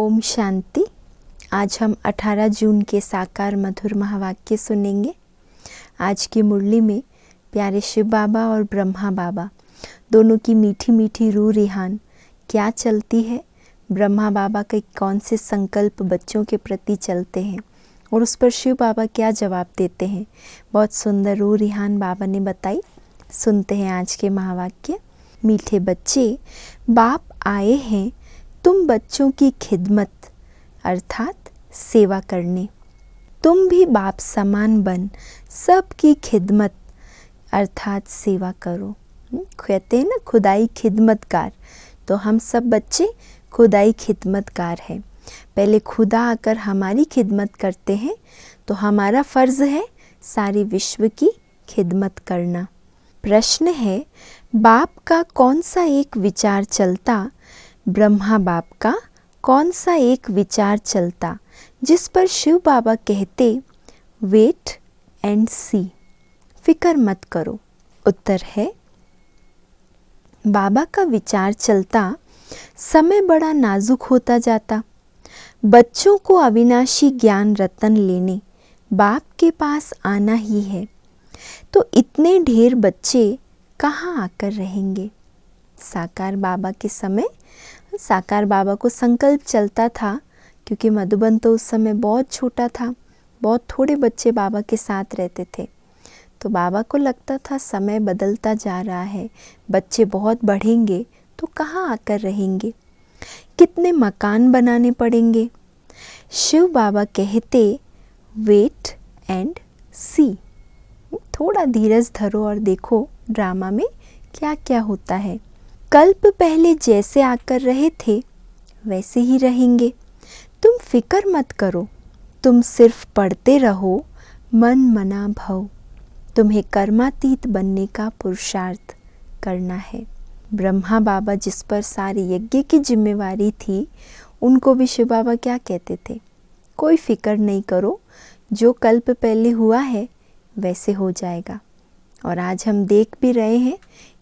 ओम शांति। आज हम 18 जून के साकार मधुर महावाक्य सुनेंगे। आज की मुरली में प्यारे शिव बाबा और ब्रह्मा बाबा दोनों की मीठी मीठी रूह रिहान क्या चलती है। ब्रह्मा बाबा के कौन से संकल्प बच्चों के प्रति चलते हैं और उस पर शिव बाबा क्या जवाब देते हैं। बहुत सुंदर रूह रिहान बाबा ने बताई। सुनते हैं आज के महावाक्य। मीठे बच्चे, बाप आए हैं तुम बच्चों की खिदमत अर्थात सेवा करने। तुम भी बाप समान बन सबकी खिदमत अर्थात सेवा करो। कहते हैं ना खुदाई खिदमतकार, तो हम सब बच्चे खुदाई खिदमतकार हैं। पहले खुदा आकर हमारी खिदमत करते हैं तो हमारा फ़र्ज़ है सारी विश्व की खिदमत करना। प्रश्न है, बाप का कौन सा एक विचार चलता, ब्रह्मा बाप का कौन सा एक विचार चलता जिस पर शिव बाबा कहते वेट एंड सी, फिक्र मत करो। उत्तर है, बाबा का विचार चलता समय बड़ा नाजुक होता जाता। बच्चों को अविनाशी ज्ञान रतन लेने बाप के पास आना ही है, तो इतने ढेर बच्चे कहाँ आकर रहेंगे। साकार बाबा के समय साकार बाबा को संकल्प चलता था, क्योंकि मधुबन तो उस समय बहुत छोटा था, बहुत थोड़े बच्चे बाबा के साथ रहते थे। तो बाबा को लगता था समय बदलता जा रहा है, बच्चे बहुत बढ़ेंगे तो कहाँ आकर रहेंगे, कितने मकान बनाने पड़ेंगे। शिव बाबा कहते वेट एंड सी, थोड़ा धीरज धरो और देखो ड्रामा में क्या क्या होता है। कल्प पहले जैसे आकर रहे थे वैसे ही रहेंगे। तुम फिक्र मत करो, तुम सिर्फ पढ़ते रहो मन मना भव। तुम्हें कर्मातीत बनने का पुरुषार्थ करना है। ब्रह्मा बाबा जिस पर सारे यज्ञ की जिम्मेवारी थी, उनको भी शिव बाबा क्या कहते थे, कोई फिक्र नहीं करो, जो कल्प पहले हुआ है वैसे हो जाएगा। और आज हम देख भी रहे हैं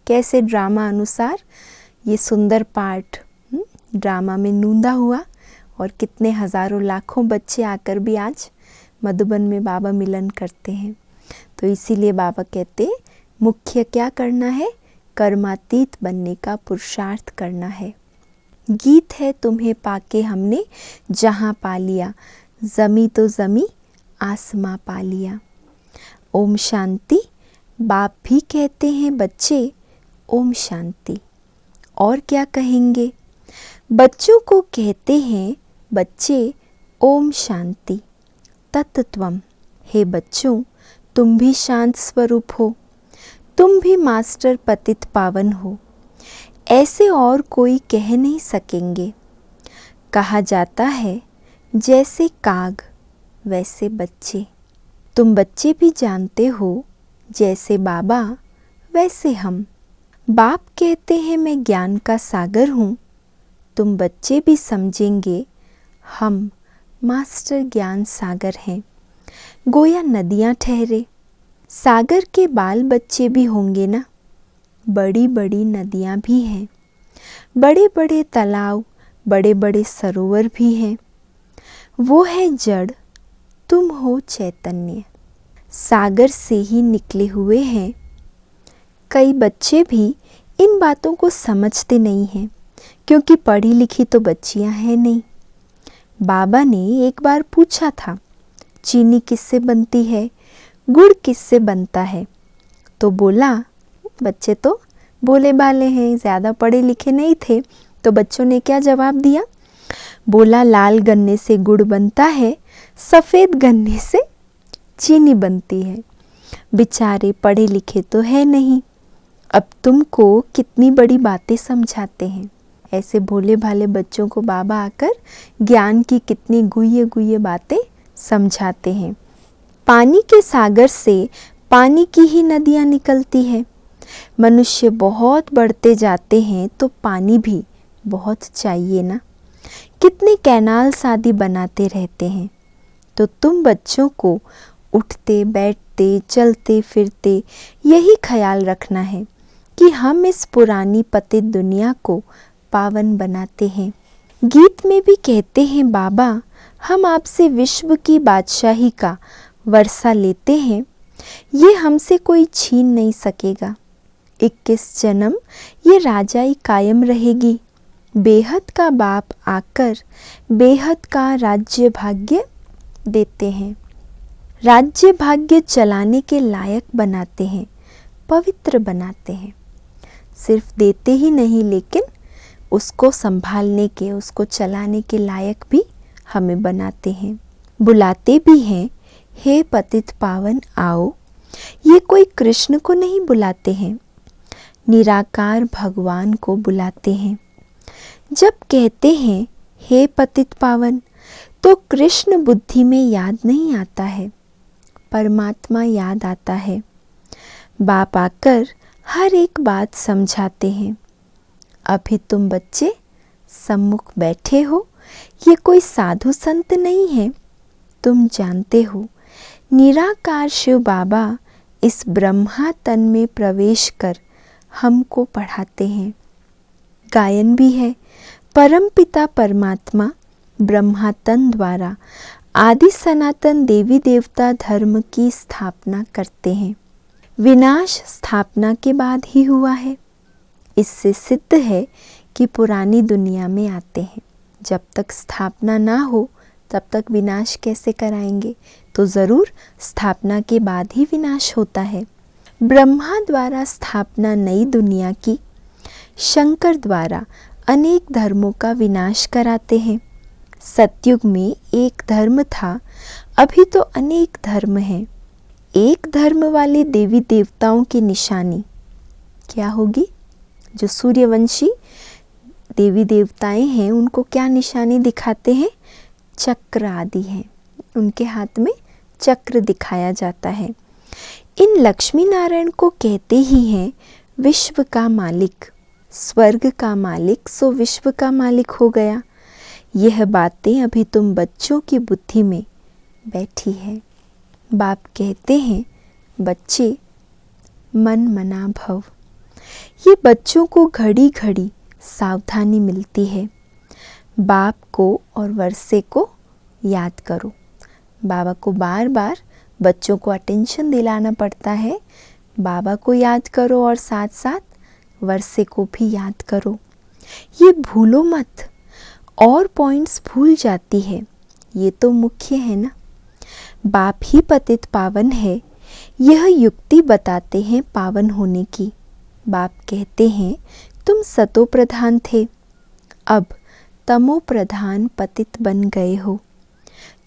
कैसे ड्रामा अनुसार ये सुंदर पाठ ड्रामा में नूंदा हुआ और कितने हज़ारों लाखों बच्चे आकर भी आज मधुबन में बाबा मिलन करते हैं। तो इसीलिए बाबा कहते मुख्य क्या करना है, कर्मातीत बनने का पुरुषार्थ करना है। गीत है तुम्हें पाके हमने जहाँ पा लिया, ज़मी तो ज़मी आसमां पा लिया। ओम शांति। बाप भी कहते हैं बच्चे ओम शांति। और क्या कहेंगे, बच्चों को कहते हैं बच्चे ओम शांति तत्त्वम। हे बच्चों, तुम भी शांत स्वरूप हो, तुम भी मास्टर पतित पावन हो, ऐसे और कोई कह नहीं सकेंगे। कहा जाता है जैसे काग वैसे बच्चे। तुम बच्चे भी जानते हो जैसे बाबा वैसे हम। बाप कहते हैं मैं ज्ञान का सागर हूँ, तुम बच्चे भी समझेंगे हम मास्टर ज्ञान सागर हैं। गोया नदियाँ ठहरे, सागर के बाल बच्चे भी होंगे ना। बड़ी बड़ी नदियाँ भी हैं, बड़े बड़े तालाब, बड़े बड़े सरोवर भी हैं। वो है जड़, तुम हो चैतन्य, सागर से ही निकले हुए हैं। कई बच्चे भी इन बातों को समझते नहीं हैं, क्योंकि पढ़ी लिखी तो बच्चियां हैं नहीं। बाबा ने एक बार पूछा था चीनी किससे बनती है, गुड़ किससे बनता है। तो बोला, बच्चे तो भोले भाले हैं, ज़्यादा पढ़े लिखे नहीं थे, तो बच्चों ने क्या जवाब दिया, बोला लाल गन्ने से गुड़ बनता है, सफ़ेद गन्ने से चीनी बनती है। बेचारे पढ़े लिखे तो है नहीं, अब तुमको कितनी बड़ी बातें समझाते हैं। ऐसे भोले भाले बच्चों को बाबा आकर ज्ञान की कितनी गुह्य गुह्य बातें समझाते हैं। पानी के सागर से पानी की ही नदियाँ निकलती हैं। मनुष्य बहुत बढ़ते जाते हैं तो पानी भी बहुत चाहिए ना। कितने कैनाल शादी बनाते रहते हैं। तो तुम बच्चों को उठते बैठते चलते फिरते यही ख्याल रखना है कि हम इस पुरानी पतित दुनिया को पावन बनाते हैं। गीत में भी कहते हैं, बाबा हम आपसे विश्व की बादशाही का वर्षा लेते हैं, ये हमसे कोई छीन नहीं सकेगा। 21 जन्म ये राजाई कायम रहेगी। बेहद का बाप आकर बेहद का राज्य भाग्य देते हैं। राज्य भाग्य चलाने के लायक बनाते हैं, पवित्र बनाते हैं। सिर्फ देते ही नहीं, लेकिन उसको संभालने के, उसको चलाने के लायक भी हमें बनाते हैं। बुलाते भी हैं, हे पतित पावन आओ। ये कोई कृष्ण को नहीं बुलाते हैं, निराकार भगवान को बुलाते हैं। जब कहते हैं हे पतित पावन, तो कृष्ण बुद्धि में याद नहीं आता है, परमात्मा याद आता है। बाप आकर हर एक बात समझाते हैं। अभी तुम बच्चे सम्मुख बैठे हो, ये कोई साधु संत नहीं है। तुम जानते हो निराकार शिव बाबा इस ब्रह्मा तन में प्रवेश कर हमको पढ़ाते हैं। गायन भी है, परमपिता परमात्मा ब्रह्मा तन द्वारा आदि सनातन देवी देवता धर्म की स्थापना करते हैं। विनाश स्थापना के बाद ही हुआ है। इससे सिद्ध है कि पुरानी दुनिया में आते हैं। जब तक स्थापना ना हो तब तक विनाश कैसे कराएंगे? तो ज़रूर स्थापना के बाद ही विनाश होता है। ब्रह्मा द्वारा स्थापना नई दुनिया की, शंकर द्वारा अनेक धर्मों का विनाश कराते हैं। सतयुग में एक धर्म था, अभी तो अनेक धर्म हैं। एक धर्म वाले देवी देवताओं की निशानी क्या होगी? जो सूर्यवंशी देवी देवताएं हैं उनको क्या निशानी दिखाते हैं? चक्र आदि हैं, उनके हाथ में चक्र दिखाया जाता है। इन लक्ष्मी नारायण को कहते ही हैं विश्व का मालिक। स्वर्ग का मालिक सो विश्व का मालिक हो गया। यह बातें अभी तुम बच्चों की बुद्धि में बैठी है। बाप कहते हैं बच्चे मन मना भव। ये बच्चों को घड़ी घड़ी सावधानी मिलती है। बाप को और वर्षे को याद करो। बाबा को बार बार बच्चों को अटेंशन दिलाना पड़ता है। बाबा को याद करो और साथ साथ वर्षे को भी याद करो। ये भूलो मत। और पॉइंट्स भूल जाती है, ये तो मुख्य है ना। बाप ही पतित पावन है, यह युक्ति बताते हैं पावन होने की। बाप कहते हैं तुम सतो प्रधान थे, अब तमो प्रधान पतित बन गए हो।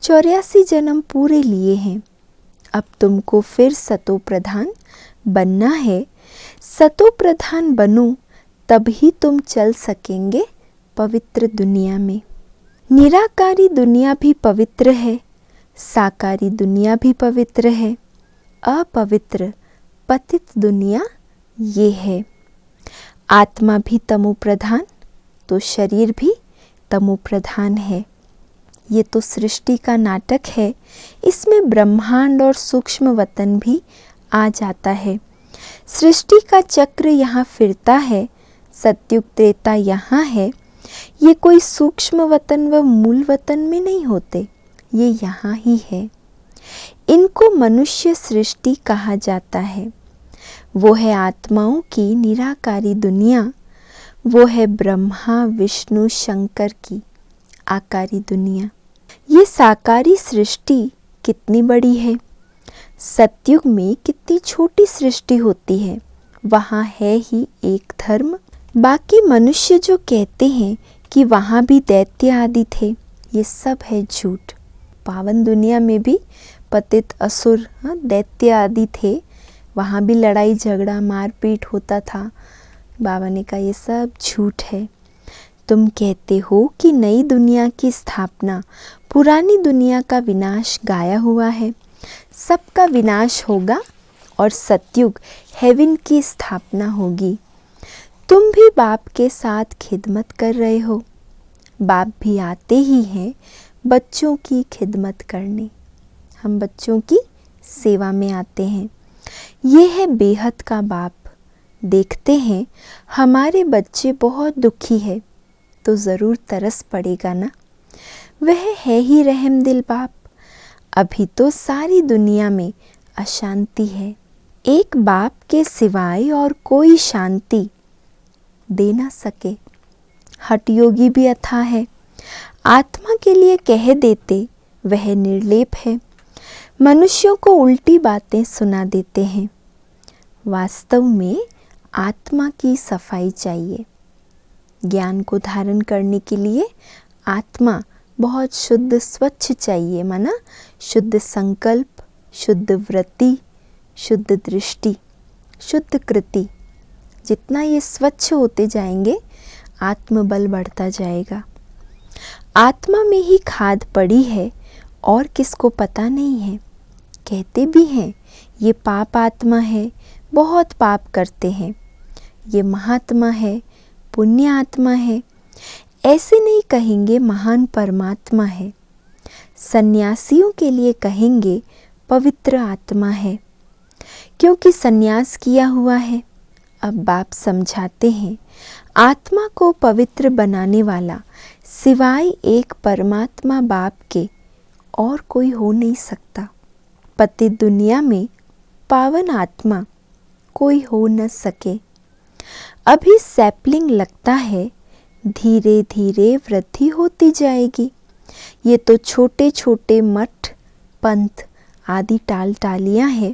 84 जन्म पूरे लिए हैं, अब तुमको फिर सतो प्रधान बनना है। सतो प्रधान बनो, तभी तुम चल सकेंगे पवित्र दुनिया में। निराकारी दुनिया भी पवित्र है, साकारी दुनिया भी पवित्र है। अपवित्र पतित दुनिया ये है। आत्मा भी तमो प्रधान, तो शरीर भी तमो प्रधान है। ये तो सृष्टि का नाटक है, इसमें ब्रह्मांड और सूक्ष्म वतन भी आ जाता है। सृष्टि का चक्र यहाँ फिरता है, सतयुग त्रेता यहाँ है। ये कोई सूक्ष्म वतन व मूल वतन में नहीं होते, ये यहाँ ही है। इनको मनुष्य सृष्टि कहा जाता है। वो है आत्माओं की निराकारी दुनिया, वो है ब्रह्मा विष्णु शंकर की आकारी दुनिया। ये साकारी सृष्टि कितनी बड़ी है। सतयुग में कितनी छोटी सृष्टि होती है, वहाँ है ही एक धर्म। बाकी मनुष्य जो कहते हैं कि वहाँ भी दैत्य आदि थे, ये सब है झूठ। पावन दुनिया में भी पतित असुर दैत्य आदि थे, वहाँ भी लड़ाई झगड़ा मारपीट होता था। बाबा ने कहा ये सब झूठ है। तुम कहते हो कि नई दुनिया की स्थापना, पुरानी दुनिया का विनाश गाया हुआ है। सबका विनाश होगा और सतयुग हेवन की स्थापना होगी। तुम भी बाप के साथ खिदमत कर रहे हो। बाप भी आते ही हैं बच्चों की खिदमत करने। हम बच्चों की सेवा में आते हैं। ये है बेहद का बाप। देखते हैं हमारे बच्चे बहुत दुखी है तो ज़रूर तरस पड़ेगा ना। वह है ही रहम दिल बाप। अभी तो सारी दुनिया में अशांति है, एक बाप के सिवाय और कोई शांति दे ना सके। हठयोगी भी अथाह है, आत्मा के लिए कह देते वह निर्लेप है। मनुष्यों को उल्टी बातें सुना देते हैं। वास्तव में आत्मा की सफाई चाहिए। ज्ञान को धारण करने के लिए आत्मा बहुत शुद्ध स्वच्छ चाहिए, माना शुद्ध संकल्प, शुद्ध वृत्ति, शुद्ध दृष्टि, शुद्ध कृति। जितना ये स्वच्छ होते जाएंगे आत्मबल बढ़ता जाएगा। आत्मा में ही खाद पड़ी है और किसको पता नहीं है। कहते भी हैं ये पाप आत्मा है, बहुत पाप करते हैं। ये महात्मा है, पुण्य आत्मा है। ऐसे नहीं कहेंगे महान परमात्मा है। सन्यासियों के लिए कहेंगे पवित्र आत्मा है, क्योंकि सन्यास किया हुआ है। अब बाप समझाते हैं आत्मा को पवित्र बनाने वाला सिवाय एक परमात्मा बाप के और कोई हो नहीं सकता। पतित दुनिया में पावन आत्मा कोई हो न सके। अभी सैपलिंग लगता है, धीरे धीरे वृद्धि होती जाएगी। ये तो छोटे छोटे मठ, पंथ आदि टाल टालियाँ हैं,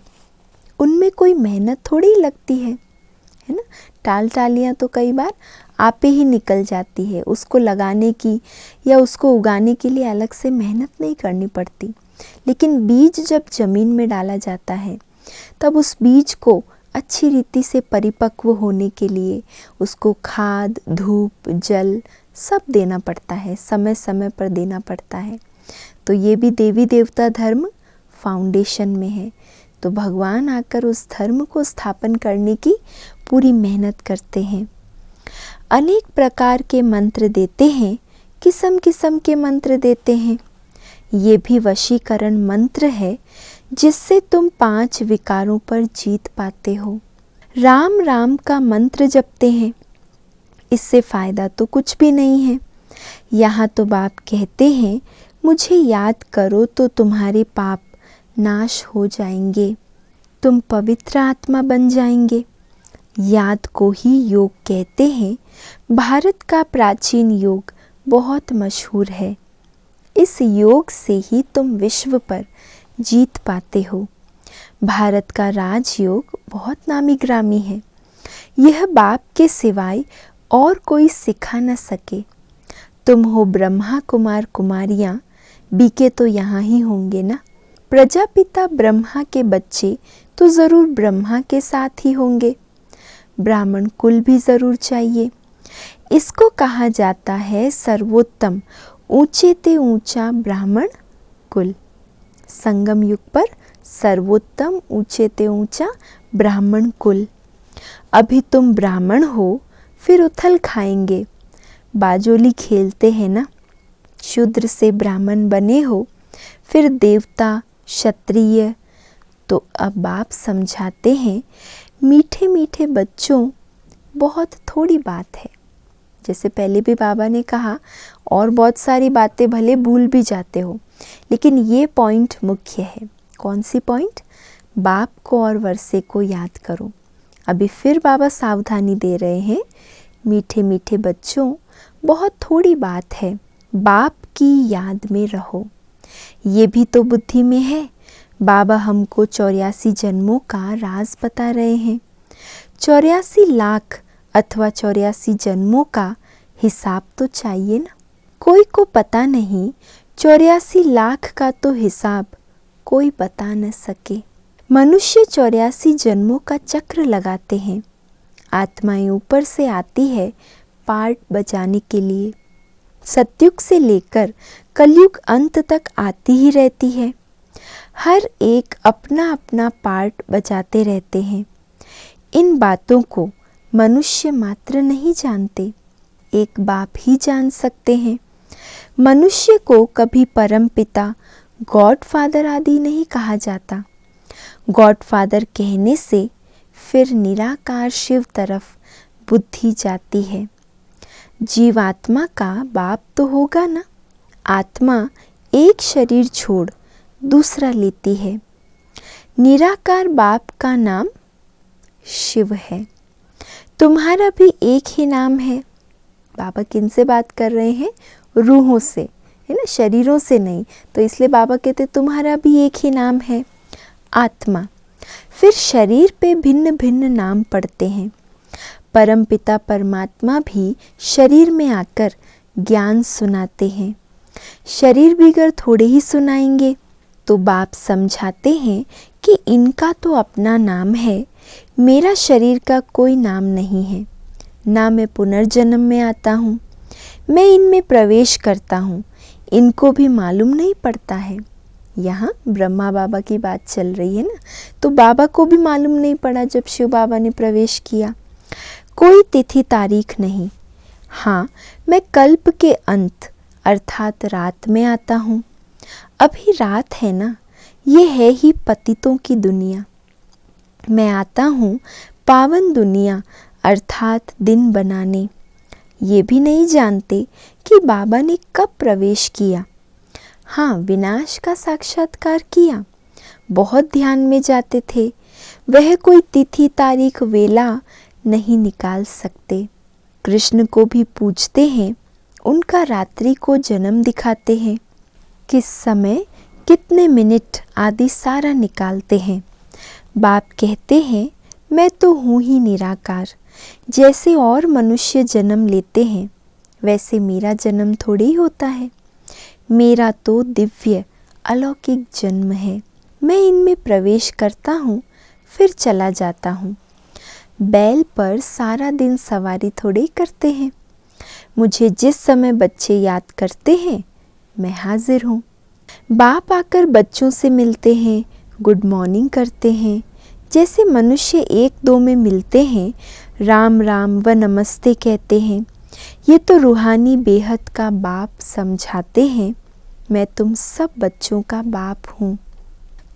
उनमें कोई मेहनत थोड़ी लगती है ना। टाल टालियाँ तो कई बार आपे ही निकल जाती है, उसको लगाने की या उसको उगाने के लिए अलग से मेहनत नहीं करनी पड़ती। लेकिन बीज जब ज़मीन में डाला जाता है तब उस बीज को अच्छी रीति से परिपक्व होने के लिए उसको खाद, धूप, जल सब देना पड़ता है, समय समय पर देना पड़ता है। तो ये भी देवी देवता धर्म फाउंडेशन में है, तो भगवान आकर उस धर्म को स्थापन करने की पूरी मेहनत करते हैं। अनेक प्रकार के मंत्र देते हैं, किस्म किस्म के मंत्र देते हैं। ये भी वशीकरण मंत्र है जिससे तुम 5 विकारों पर जीत पाते हो। राम राम का मंत्र जपते हैं, इससे फ़ायदा तो कुछ भी नहीं है। यहाँ तो बाप कहते हैं मुझे याद करो तो तुम्हारे पाप नाश हो जाएंगे, तुम पवित्र आत्मा बन जाएंगे। याद को ही योग कहते हैं। भारत का प्राचीन योग बहुत मशहूर है। इस योग से ही तुम विश्व पर जीत पाते हो। भारत का राजयोग बहुत नामी ग्रामी है। यह बाप के सिवाय और कोई सिखा न सके। तुम हो ब्रह्मा कुमार कुमारियाँ, बीके तो यहाँ ही होंगे ना। प्रजापिता ब्रह्मा के बच्चे तो ज़रूर ब्रह्मा के साथ ही होंगे। ब्राह्मण कुल भी ज़रूर चाहिए। इसको कहा जाता है सर्वोत्तम ऊंचे ते ऊंचा ब्राह्मण कुल। संगम युग पर सर्वोत्तम ऊंचे ते ऊंचा ब्राह्मण कुल। अभी तुम ब्राह्मण हो, फिर उथल खाएंगे। बाजोली खेलते हैं ना। शूद्र से ब्राह्मण बने हो, फिर देवता, क्षत्रिय। तो अब बाप समझाते हैं मीठे मीठे बच्चों, बहुत थोड़ी बात है। जैसे पहले भी बाबा ने कहा, और बहुत सारी बातें भले भूल भी जाते हो, लेकिन ये पॉइंट मुख्य है। कौन सी पॉइंट? बाप को और वर्षे को याद करो। अभी फिर बाबा सावधानी दे रहे हैं, मीठे मीठे बच्चों, बहुत थोड़ी बात है, बाप की याद में रहो। ये भी तो बुद्धि में है। बाबा हमको 84 जन्मों का राज बता रहे हैं। 84 लाख अथवा 84 जन्मों का हिसाब तो चाहिए ना। कोई को पता नहीं, 84 लाख का तो हिसाब कोई बता न सके। मनुष्य 84 जन्मों का चक्र लगाते हैं। आत्माएं ऊपर से आती है पार्ट बजाने के लिए। सतयुग से लेकर कलयुग अंत तक आती ही रहती है। हर एक अपना अपना पार्ट बजाते रहते हैं। इन बातों को मनुष्य मात्र नहीं जानते, एक बाप ही जान सकते हैं। मनुष्य को कभी परम पिता, गॉड फादर आदि नहीं कहा जाता। गॉड फादर कहने से फिर निराकार शिव तरफ बुद्धि जाती है। जीवात्मा का बाप तो होगा ना। आत्मा एक शरीर छोड़ दूसरा लेती है। निराकार बाप का नाम शिव है। तुम्हारा भी एक ही नाम है। बाबा किन से बात कर रहे हैं? रूहों से, है ना, शरीरों से नहीं। तो इसलिए बाबा कहते तुम्हारा भी एक ही नाम है, आत्मा। फिर शरीर पे भिन्न भिन्न नाम पड़ते हैं। परमपिता परमात्मा भी शरीर में आकर ज्ञान सुनाते हैं। शरीर भी अगर थोड़े ही सुनाएंगे तो बाप समझाते हैं कि इनका तो अपना नाम है, मेरा शरीर का कोई नाम नहीं है। ना मैं पुनर्जन्म में आता हूँ, मैं इनमें प्रवेश करता हूँ, इनको भी मालूम नहीं पड़ता है। यहाँ ब्रह्मा बाबा की बात चल रही है ना, तो बाबा को भी मालूम नहीं पड़ा जब शिव बाबा ने प्रवेश किया। कोई तिथि तारीख नहीं। हाँ, मैं कल्प के अंत अर्थात रात में आता हूँ। अभी रात है ना, ये है ही पतितों की दुनिया। मैं आता हूँ पावन दुनिया अर्थात दिन बनाने। ये भी नहीं जानते कि बाबा ने कब प्रवेश किया। हाँ, विनाश का साक्षात्कार किया, बहुत ध्यान में जाते थे। वह कोई तिथि तारीख वेला नहीं निकाल सकते। कृष्ण को भी पूछते हैं, उनका रात्रि को जन्म दिखाते हैं, किस समय कितने मिनट आदि सारा निकालते हैं। बाप कहते हैं मैं तो हूँ ही निराकार। जैसे और मनुष्य जन्म लेते हैं वैसे मेरा जन्म थोड़ी ही होता है। मेरा तो दिव्य अलौकिक जन्म है। मैं इनमें प्रवेश करता हूँ फिर चला जाता हूँ। बैल पर सारा दिन सवारी थोड़ी करते हैं। मुझे जिस समय बच्चे याद करते हैं मैं हाजिर हूँ। बाप आकर बच्चों से मिलते हैं, गुड मॉर्निंग करते हैं। जैसे मनुष्य एक दो में मिलते हैं, राम राम व नमस्ते कहते हैं। ये तो रूहानी बेहद का बाप समझाते हैं, मैं तुम सब बच्चों का बाप हूँ।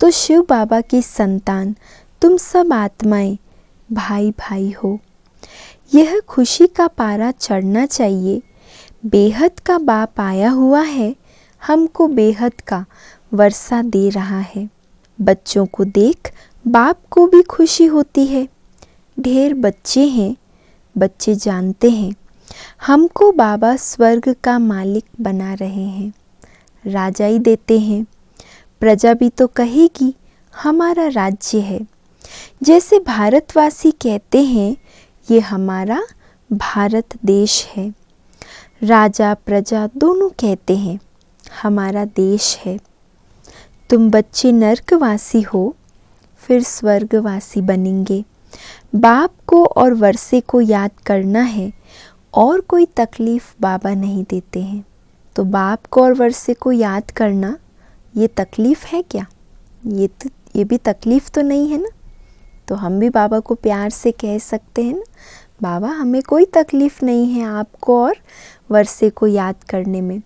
तो शिव बाबा की संतान तुम सब आत्माएं भाई भाई हो। यह खुशी का पारा चढ़ना चाहिए। बेहद का बाप आया हुआ है, हमको बेहद का वर्षा दे रहा है। बच्चों को देख बाप को भी खुशी होती है। ढेर बच्चे हैं, बच्चे जानते हैं हमको बाबा स्वर्ग का मालिक बना रहे हैं, राजाई देते हैं। प्रजा भी तो कहेगी हमारा राज्य है। जैसे भारतवासी कहते हैं ये हमारा भारत देश है। राजा प्रजा दोनों कहते हैं हमारा देश है। तुम बच्चे नर्कवासी हो फिर स्वर्गवासी बनेंगे। बाप को और वर्षे को याद करना है और कोई तकलीफ़ बाबा नहीं देते हैं। तो बाप को और वर्षे को याद करना ये तकलीफ़ है क्या? ये भी तकलीफ़ तो नहीं है ना। तो हम भी बाबा को प्यार से कह सकते हैं ना, बाबा हमें कोई तकलीफ़ नहीं है आपको और वर्षे को याद करने में।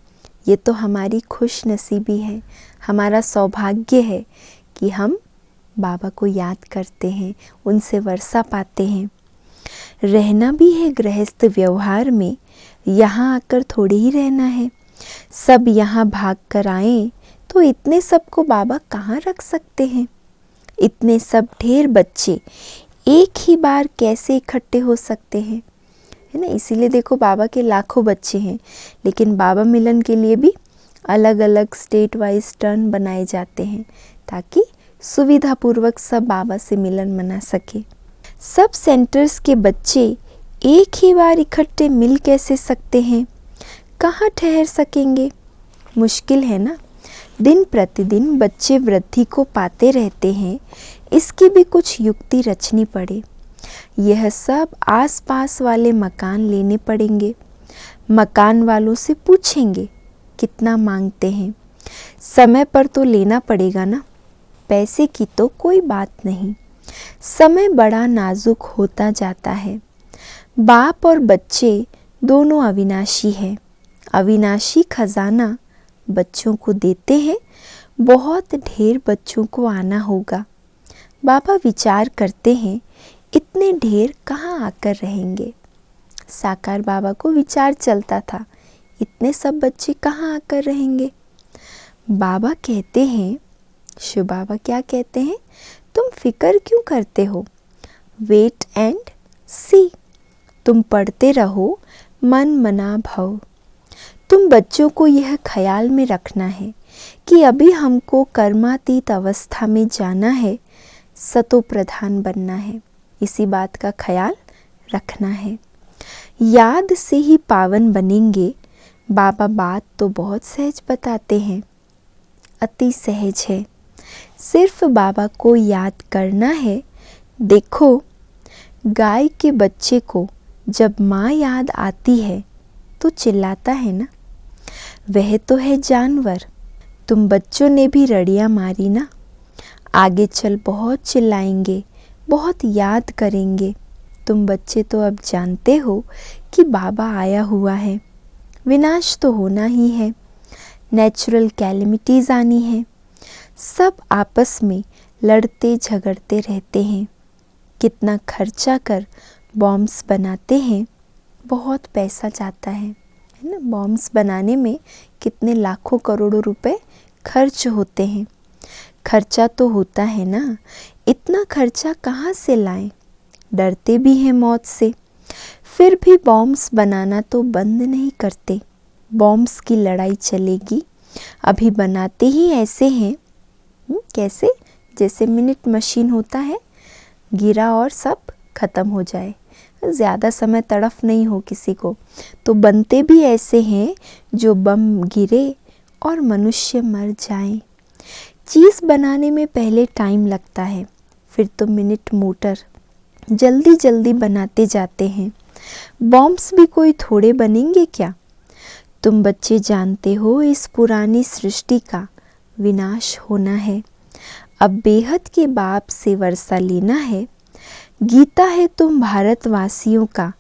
ये तो हमारी खुश नसीबी है, हमारा सौभाग्य है कि हम बाबा को याद करते हैं, उनसे वर्षा पाते हैं। रहना भी है गृहस्थ व्यवहार में, यहाँ आकर थोड़ी ही रहना है। सब यहाँ भाग कर आएँ तो इतने सबको बाबा कहाँ रख सकते हैं। इतने सब ढेर बच्चे एक ही बार कैसे इकट्ठे हो सकते हैं, है ना। इसीलिए देखो बाबा के लाखों बच्चे हैं, लेकिन बाबा मिलन के लिए भी अलग अलग स्टेट वाइज टर्न बनाए जाते हैं ताकि सुविधापूर्वक सब बाबा से मिलन मना सके। सब सेंटर्स के बच्चे एक ही बार इकट्ठे मिल कैसे सकते हैं, कहाँ ठहर सकेंगे? मुश्किल है ना। दिन प्रतिदिन बच्चे वृद्धि को पाते रहते हैं, इसकी भी कुछ युक्ति रचनी पड़े। यह सब आसपास वाले मकान लेने पड़ेंगे। मकान वालों से पूछेंगे कितना मांगते हैं। समय पर तो लेना पड़ेगा ना, पैसे की तो कोई बात नहीं। समय बड़ा नाजुक होता जाता है। बाप और बच्चे दोनों अविनाशी हैं। अविनाशी खजाना बच्चों को देते हैं। बहुत ढेर बच्चों को आना होगा। बाबा विचार करते हैं इतने ढेर कहाँ आकर रहेंगे। साकार बाबा को विचार चलता था, इतने सब बच्चे कहाँ आकर रहेंगे। बाबा कहते हैं, शिव बाबा क्या कहते हैं, तुम फिक्र क्यों करते हो, वेट एंड सी। तुम पढ़ते रहो, मन मना भव। तुम बच्चों को यह ख्याल में रखना है कि अभी हमको कर्मातीत अवस्था में जाना है, सतो प्रधान बनना है, इसी बात का ख्याल रखना है। याद से ही पावन बनेंगे। बाबा बात तो बहुत सहज बताते हैं, अति सहज है, सिर्फ बाबा को याद करना है। देखो, गाय के बच्चे को जब माँ याद आती है तो चिल्लाता है ना, वह तो है जानवर। तुम बच्चों ने भी रड़ियाँ मारी ना, आगे चल बहुत चिल्लाएंगे, बहुत याद करेंगे। तुम बच्चे तो अब जानते हो कि बाबा आया हुआ है, विनाश तो होना ही है, नेचुरल कैलेमिटीज़ आनी है, सब आपस में लड़ते झगड़ते रहते हैं। कितना खर्चा कर बॉम्ब्स बनाते हैं, बहुत पैसा जाता है ना। बॉम्ब्स बनाने में कितने लाखों करोड़ों रुपए खर्च होते हैं। खर्चा तो होता है ना, इतना खर्चा कहाँ से लाएं, डरते भी हैं मौत से, फिर भी बॉम्ब्स बनाना तो बंद नहीं करते। बॉम्ब्स की लड़ाई चलेगी, अभी बनाते ही ऐसे हैं, कैसे, जैसे मिनट मशीन होता है, गिरा और सब खत्म हो जाए, ज़्यादा समय तड़फ नहीं हो किसी को। तो बनते भी ऐसे हैं जो बम गिरे और मनुष्य मर जाएं। चीज़ बनाने में पहले टाइम लगता है, फिर तो मिनट मोटर, जल्दी जल्दी बनाते जाते हैं। बॉम्ब्स भी कोई थोड़े बनेंगे क्या। तुम बच्चे जानते हो इस पुरानी सृष्टि का विनाश होना है, अब बेहद के बाप से वर्षा लेना है। गीता है तुम भारतवासियों का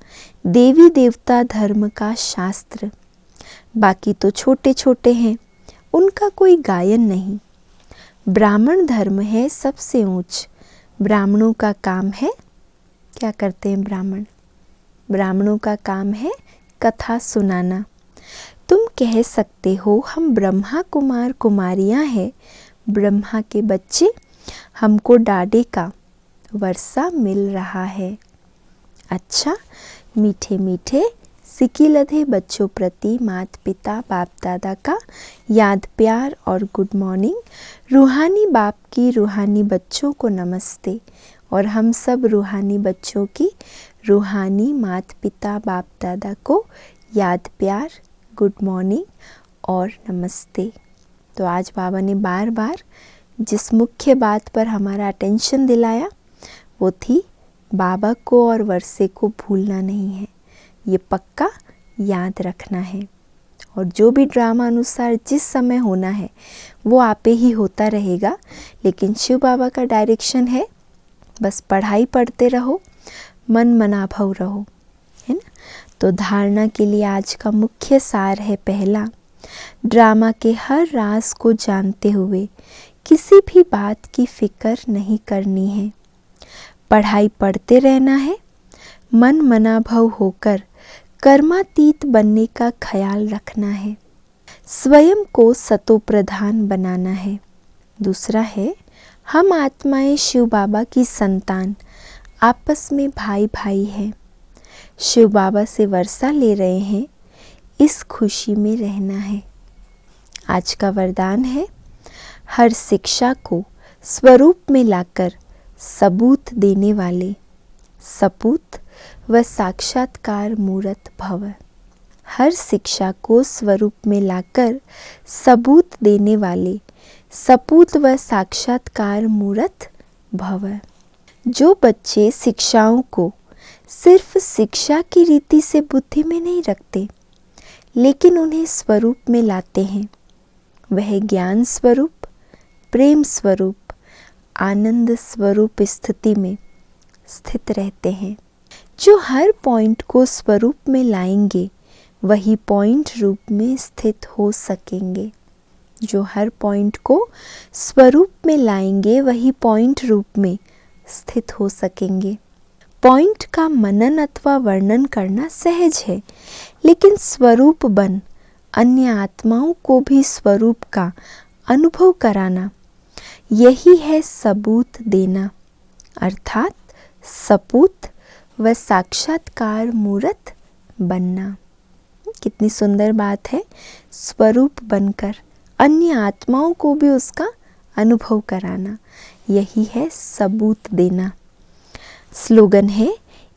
देवी देवता धर्म का शास्त्र, बाकी तो छोटे छोटे हैं, उनका कोई गायन नहीं। ब्राह्मण धर्म है सबसे ऊंच, ब्राह्मणों का काम है, क्या करते हैं ब्राह्मण, ब्राह्मणों का काम है कथा सुनाना। तुम कह सकते हो हम ब्रह्मा कुमार कुमारियां हैं, ब्रह्मा के बच्चे, हमको डाडे का वर्षा मिल रहा है। अच्छा, मीठे मीठे सिकी लधे बच्चों प्रति माता पिता बाप दादा का याद प्यार और गुड मॉर्निंग। रूहानी बाप की रूहानी बच्चों को नमस्ते, और हम सब रूहानी बच्चों की रूहानी माता पिता बाप दादा को याद प्यार, गुड मॉर्निंग और नमस्ते। तो आज बाबा ने बार बार जिस मुख्य बात पर हमारा अटेंशन दिलाया वो थी, बाबा को और वर्षे को भूलना नहीं है, ये पक्का याद रखना है। और जो भी ड्रामा अनुसार जिस समय होना है वो आपे ही होता रहेगा, लेकिन शिव बाबा का डायरेक्शन है बस पढ़ाई पढ़ते रहो, मन मना भव रहो, है ना। तो धारणा के लिए आज का मुख्य सार है, पहला, ड्रामा के हर राज को जानते हुए किसी भी बात की फिक्र नहीं करनी है, पढ़ाई पढ़ते रहना है, मन मना भव होकर कर्मातीत बनने का ख्याल रखना है, स्वयं को सतो प्रधान बनाना है। दूसरा है, हम आत्माएं शिव बाबा की संतान, आपस में भाई भाई हैं, शिव बाबा से वर्षा ले रहे हैं, इस खुशी में रहना है। आज का वरदान है, हर शिक्षा को स्वरूप में लाकर सबूत देने वाले, सपूत व साक्षात्कार मूर्त भव। हर शिक्षा को स्वरूप में लाकर सबूत देने वाले, सपूत व साक्षात्कार मूर्त भव। जो बच्चे शिक्षाओं को सिर्फ शिक्षा की रीति से बुद्धि में नहीं रखते, लेकिन उन्हें स्वरूप में लाते हैं, वह ज्ञान स्वरूप, प्रेम स्वरूप, आनंद स्वरूप स्थिति में स्थित रहते हैं। जो हर पॉइंट को स्वरूप में लाएंगे वही पॉइंट रूप में स्थित हो सकेंगे। जो हर पॉइंट को स्वरूप में लाएंगे वही पॉइंट रूप में स्थित हो सकेंगे। पॉइंट का मनन अथवा वर्णन करना सहज है, लेकिन स्वरूप बन अन्य आत्माओं को भी स्वरूप का अनुभव कराना, यही है सबूत देना, अर्थात सपूत व साक्षात्कार मूर्त बनना। कितनी सुंदर बात है, स्वरूप बनकर अन्य आत्माओं को भी उसका अनुभव कराना, यही है सबूत देना। स्लोगन है,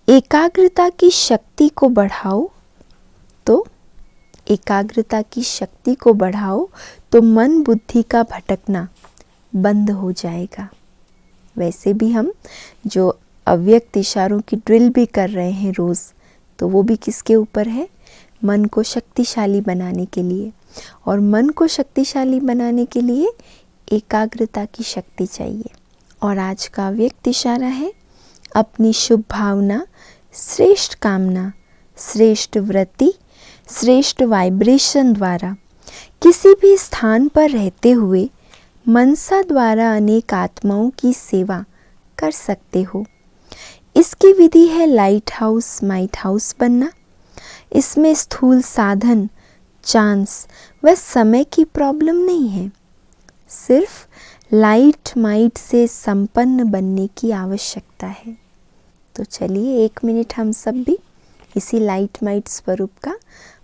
एकाग्रता की शक्ति को बढ़ाओ तो एकाग्रता की शक्ति को बढ़ाओ तो मन बुद्धि का भटकना बंद हो जाएगा। वैसे भी हम जो अव्यक्त इशारों की ड्रिल भी कर रहे हैं रोज़, तो वो भी किसके ऊपर है? मन को शक्तिशाली बनाने के लिए। और मन को शक्तिशाली बनाने के लिए एकाग्रता की शक्ति चाहिए। और आज का अव्यक्त इशारा है, अपनी शुभ भावना, श्रेष्ठ कामना, श्रेष्ठ वृत्ति, श्रेष्ठ वाइब्रेशन द्वारा किसी भी स्थान पर रहते हुए मनसा द्वारा अनेक आत्माओं की सेवा कर सकते हो। इसकी विधि है लाइट हाउस माइट हाउस बनना। इसमें स्थूल साधन, चांस व समय की प्रॉब्लम नहीं है, सिर्फ लाइट माइट से संपन्न बनने की आवश्यकता है। तो चलिए 1 मिनट हम सब भी इसी लाइट माइट स्वरूप का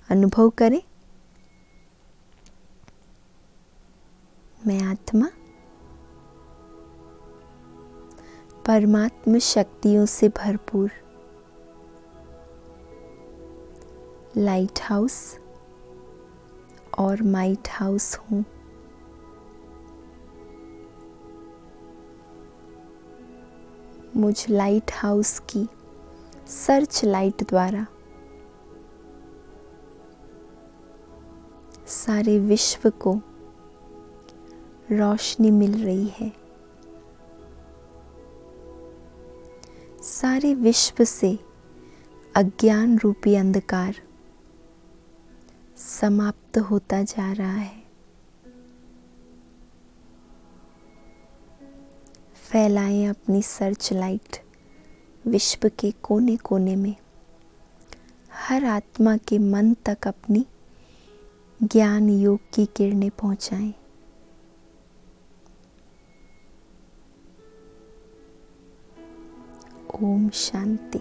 अनुभव करें। मैं आत्मा परमात्म शक्तियों से भरपूर लाइट हाउस और माइट हाउस हूँ। मुझ लाइट हाउस की सर्च लाइट द्वारा सारे विश्व को रोशनी मिल रही है। सारे विश्व से अज्ञान रूपी अंधकार समाप्त होता जा रहा है। फैलाएं अपनी सर्च लाइट विश्व के कोने कोने में, हर आत्मा के मन तक अपनी ज्ञान योग की किरणें पहुंचाएं। ओम शांति।